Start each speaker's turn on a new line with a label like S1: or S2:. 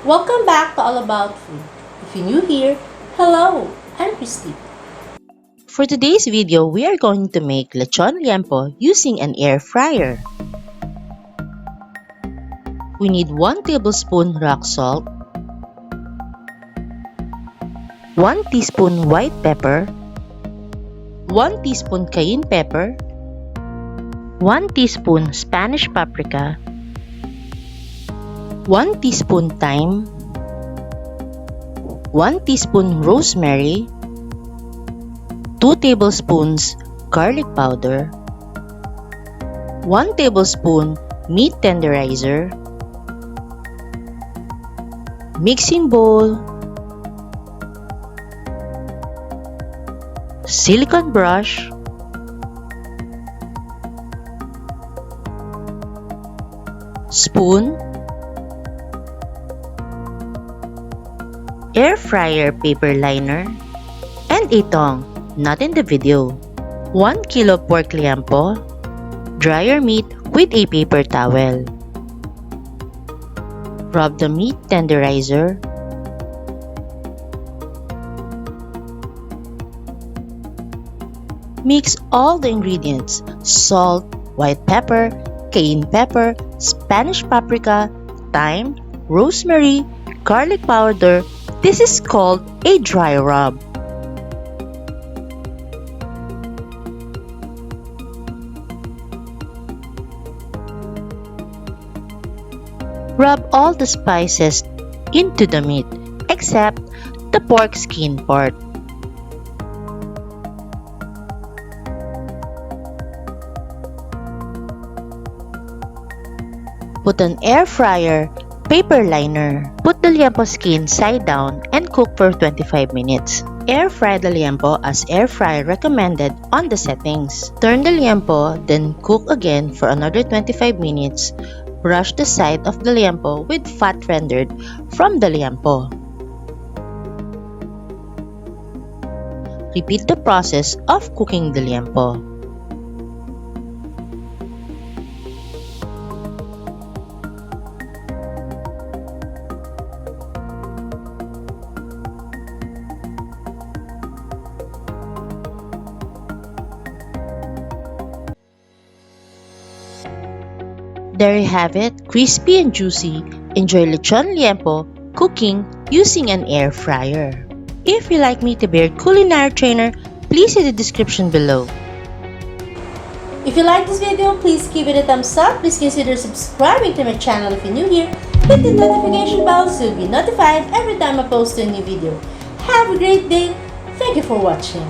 S1: Welcome back to All About Food. If you're new here, hello, I'm Christie.
S2: For today's video, we are going to make Lechon Liempo using an air fryer. We need 1 tablespoon rock salt, 1 teaspoon white pepper, 1 teaspoon cayenne pepper, 1 teaspoon Spanish paprika, 1 teaspoon thyme, 1 teaspoon rosemary, 2 tablespoons garlic powder, 1 tablespoon meat tenderizer, mixing bowl, silicone brush, spoon, air fryer paper liner, and a tong, not in the video. 1 kilo pork liempo, dry your meat with a paper towel. Rub the meat tenderizer, mix all the ingredients: salt, white pepper, cayenne pepper, Spanish paprika, thyme, rosemary, garlic powder. This is called a dry rub. Rub all the spices into the meat, except the pork skin part. Put an air fryer paper liner. Put the liempo skin side down and cook for 25 minutes. Air fry the liempo as air fryer recommended on the settings. Turn the liempo, then cook again for another 25 minutes. Brush the side of the liempo with fat rendered from the liempo. Repeat the process of cooking the liempo. There you have it, crispy and juicy. Enjoy Lechon Liempo cooking using an air fryer. If you like me to be your culinary trainer, please see the description below.
S1: If you like this video, please give it a thumbs up. Please consider subscribing to my channel if you're new here. Hit the notification bell so you'll be notified every time I post a new video. Have a great day. Thank you for watching.